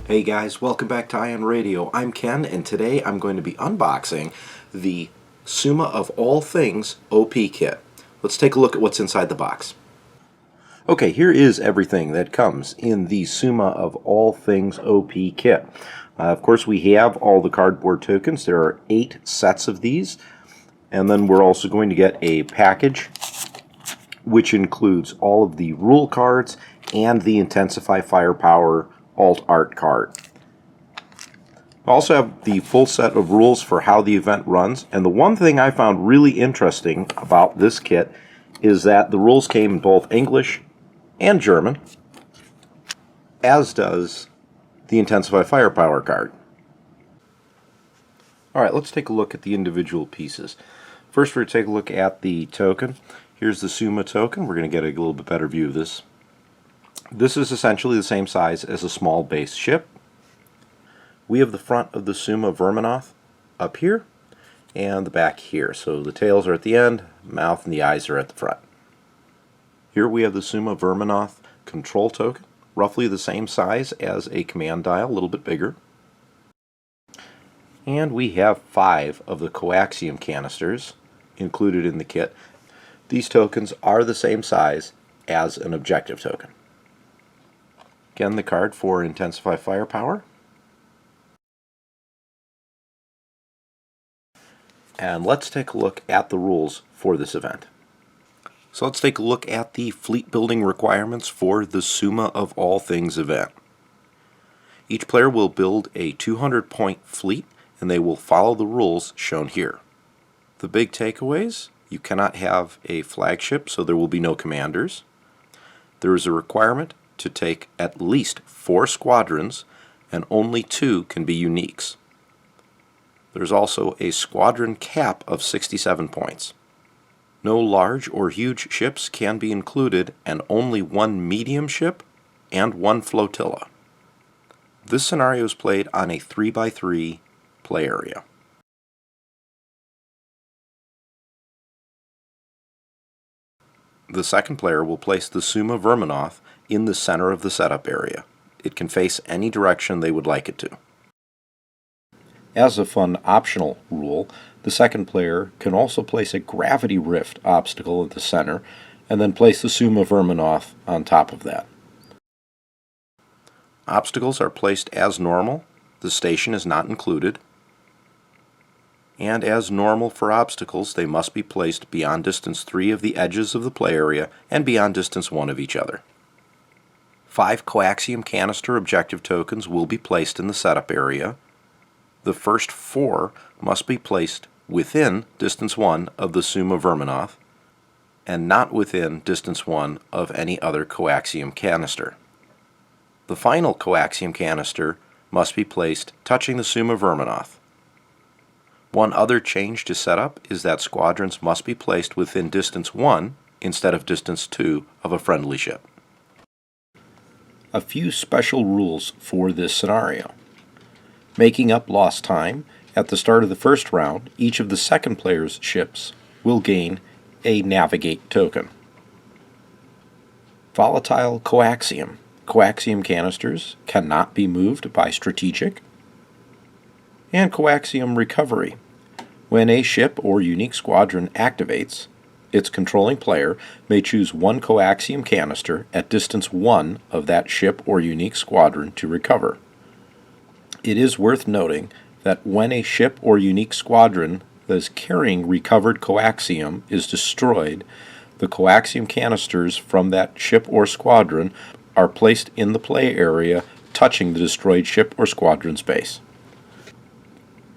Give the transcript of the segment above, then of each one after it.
Hey guys, welcome back to Ion Radio. I'm Ken, and today I'm going to be unboxing the Summa of All Things OP Kit. Let's take a look at what's inside the box. Okay, here is everything that comes in the Summa of All Things OP Kit. Of course, we have all the cardboard tokens. There are 8 sets of these, and then we're also going to get a package which includes all of the rule cards and the Intensify Firepower Alt Art card. I also have the full set of rules for how the event runs, and the one thing I found really interesting about this kit is that the rules came in both English and German, as does the Intensify Firepower card. Alright, let's take a look at the individual pieces. First, we're going to take a look at the token. Here's the Summa token. We're going to get a little bit better view of this. This is essentially the same size as a small base ship. We have the front of the Summa-Verminoth up here and the back here. So the tails are at the end, mouth and the eyes are at the front. Here we have the Summa-Verminoth control token, roughly the same size as a command dial, a little bit bigger. And we have 5 of the coaxium canisters included in the kit. These tokens are the same size as an objective token. Again, the card for Intensify Firepower. And let's take a look at the rules for this event. So let's take a look at the fleet building requirements for the Summa of All Things event. Each player will build a 200-point fleet, and they will follow the rules shown here. The big takeaways: you cannot have a flagship, so there will be no commanders. There is a requirement to take at least 4 squadrons, and only 2 can be uniques. There's also a squadron cap of 67 points. No large or huge ships can be included, and only 1 medium ship and 1 flotilla. This scenario is played on a 3x3 play area. The second player will place the Summa-Verminoth in the center of the setup area. It can face any direction they would like it to. As a fun optional rule, the second player can also place a gravity rift obstacle at the center and then place the Summa-Verminoth on top of that. Obstacles are placed as normal. The station is not included. And as normal for obstacles, they must be placed beyond distance 3 of the edges of the play area and beyond distance 1 of each other. 5 coaxium canister objective tokens will be placed in the setup area. The first 4 must be placed within distance 1 of the Summa-Verminoth and not within distance 1 of any other coaxium canister. The final coaxium canister must be placed touching the Summa-Verminoth. One other change to setup is that squadrons must be placed within distance 1 instead of distance 2 of a friendly ship. A few special rules for this scenario. Making up lost time, at the start of the first round, each of the second player's ships will gain a navigate token. Volatile coaxium. Coaxium canisters cannot be moved by strategic. And coaxium recovery. When a ship or unique squadron activates, its controlling player may choose 1 coaxium canister at distance 1 of that ship or unique squadron to recover. It is worth noting that when a ship or unique squadron that is carrying recovered coaxium is destroyed, the coaxium canisters from that ship or squadron are placed in the play area touching the destroyed ship or squadron's base.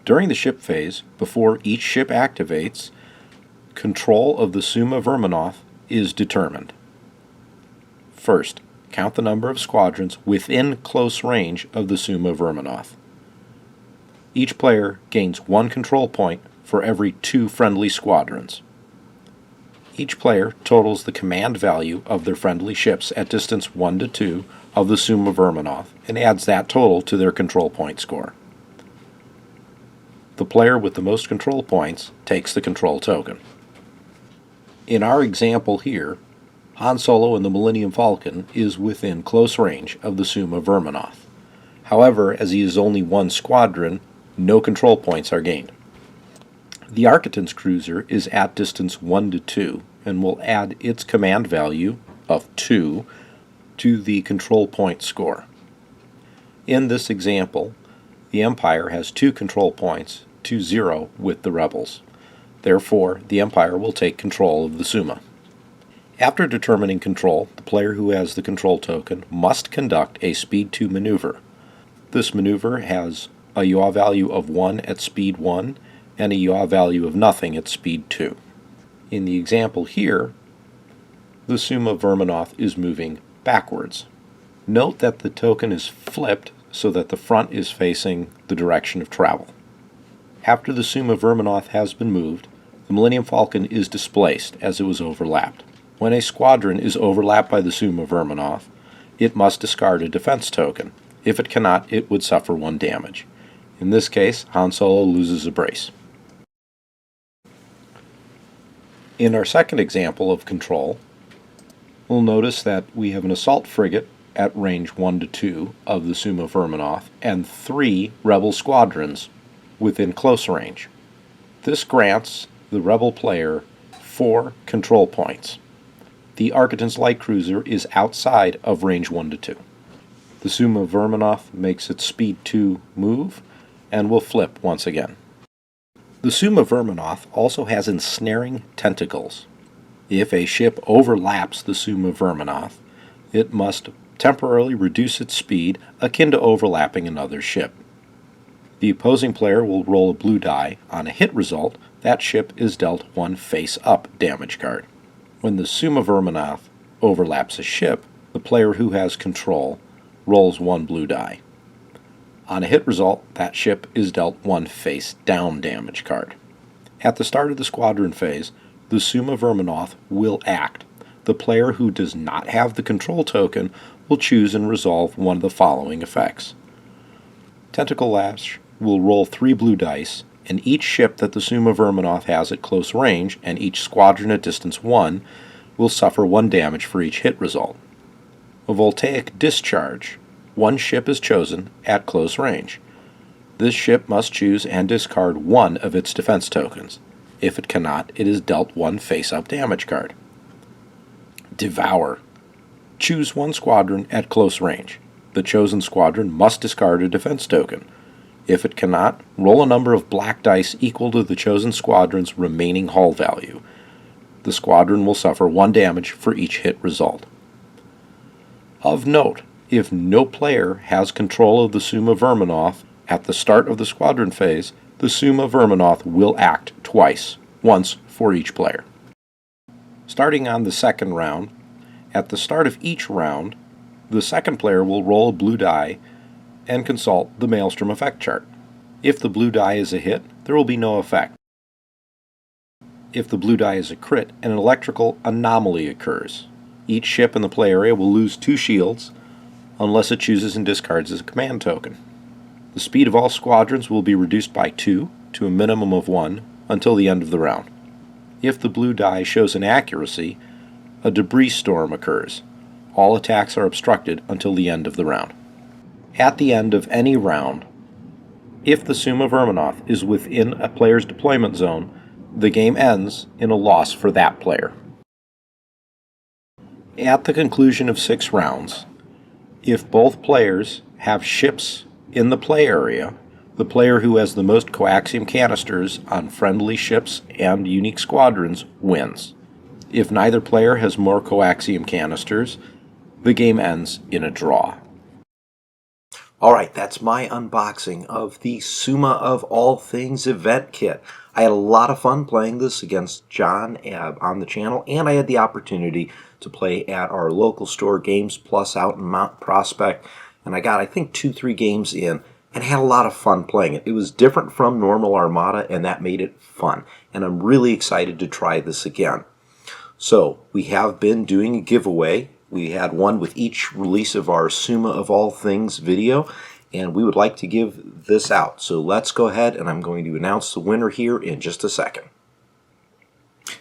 During the ship phase, before each ship activates, control of the Summa-Verminoth is determined. First, count the number of squadrons within close range of the Summa-Verminoth. Each player gains 1 control point for every 2 friendly squadrons. Each player totals the command value of their friendly ships at distance 1 to 2 of the Summa-Verminoth and adds that total to their control point score. The player with the most control points takes the control token. In our example here, Han Solo and the Millennium Falcon is within close range of the Summa-Verminoth. However, as he is only 1 squadron, no control points are gained. The Architect's cruiser is at distance 1 to 2 and will add its command value of 2 to the control point score. In this example, the Empire has 2 control points to 0 with the Rebels. Therefore, the Empire will take control of the Summa. After determining control, the player who has the control token must conduct a Speed 2 maneuver. This maneuver has a yaw value of 1 at Speed 1 and a yaw value of nothing at Speed 2. In the example here, the Summa-Verminoth is moving backwards. Note that the token is flipped so that the front is facing the direction of travel. After the Summa-Verminoth has been moved, the Millennium Falcon is displaced as it was overlapped. When a squadron is overlapped by the Summa-Verminoth, it must discard a defense token. If it cannot, it would suffer 1 damage. In this case, Han Solo loses a brace. In our second example of control, we'll notice that we have an assault frigate at range 1 to 2 of the Summa-Verminoth and 3 rebel squadrons within close range. This grants the rebel player 4 control points. The Architect's light cruiser is outside of range 1 to 2. The Summa-Verminoth makes its Speed 2 move and will flip once again. The Summa-Verminoth also has ensnaring tentacles. If a ship overlaps the Summa-Verminoth, it must temporarily reduce its speed akin to overlapping another ship. The opposing player will roll a blue die. On a hit result, that ship is dealt 1 face-up damage card. When the Summa-Verminoth overlaps a ship, the player who has control rolls 1 blue die. On a hit result, that ship is dealt 1 face-down damage card. At the start of the squadron phase, the Summa-Verminoth will act. The player who does not have the control token will choose and resolve one of the following effects. Tentacle Lash will roll 3 blue dice, and each ship that the Summa-Verminoth has at close range and each squadron at distance 1 will suffer 1 damage for each hit result. A Voltaic Discharge. 1 ship is chosen at close range. This ship must choose and discard 1 of its defense tokens. If it cannot, it is dealt 1 face-up damage card. Devour. Choose 1 squadron at close range. The chosen squadron must discard a defense token. If it cannot, roll a number of black dice equal to the chosen squadron's remaining hull value. The squadron will suffer 1 damage for each hit result. Of note, if no player has control of the Summa-Verminoth at the start of the squadron phase, the Summa-Verminoth will act twice, once for each player. Starting on the second round, at the start of each round, the second player will roll a blue die and consult the Maelstrom effect chart. If the blue die is a hit, there will be no effect. If the blue die is a crit, an electrical anomaly occurs. Each ship in the play area will lose 2 shields unless it chooses and discards as a command token. The speed of all squadrons will be reduced by 2 to a minimum of 1 until the end of the round. If the blue die shows an accuracy, a debris storm occurs. All attacks are obstructed until the end of the round. At the end of any round, if the Summa-Verminoth is within a player's deployment zone, the game ends in a loss for that player. At the conclusion of 6 rounds, if both players have ships in the play area, the player who has the most coaxium canisters on friendly ships and unique squadrons wins. If neither player has more coaxium canisters, the game ends in a draw. Alright, that's my unboxing of the Summa of All Things event kit. I had a lot of fun playing this against John on the channel, and I had the opportunity to play at our local store, Games Plus, out in Mount Prospect, and I got, I think, 2-3 games in. and had a lot of fun playing it. It was different from normal Armada, and that made it fun. And I'm really excited to try this again. So we have been doing a giveaway. We had one with each release of our Summa of All Things video, and we would like to give this out. So let's go ahead, and I'm going to announce the winner here in just a second.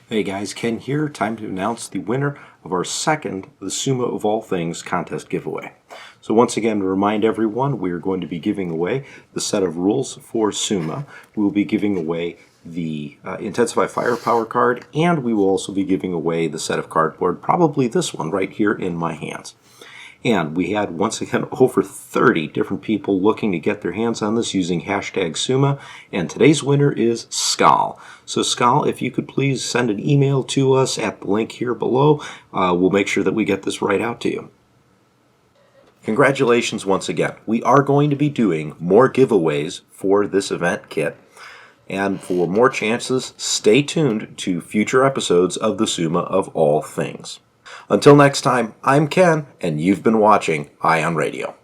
Hey guys, Ken here. Time to announce the winner of our second The Summa of All Things contest giveaway. So once again, to remind everyone, we are going to be giving away the set of rules for Summa. We will be giving away the Intensify Firepower card, and we will also be giving away the set of cardboard, probably this one right here in my hands. And we had, once again, over 30 different people looking to get their hands on this using hashtag Summa, and today's winner is Skal. So Skal, if you could please send an email to us at the link here below, we'll make sure that we get this right out to you. Congratulations once again. We are going to be doing more giveaways for this event kit, and for more chances, stay tuned to future episodes of the Summa of All Things. Until next time, I'm Ken, and you've been watching Ion Radio.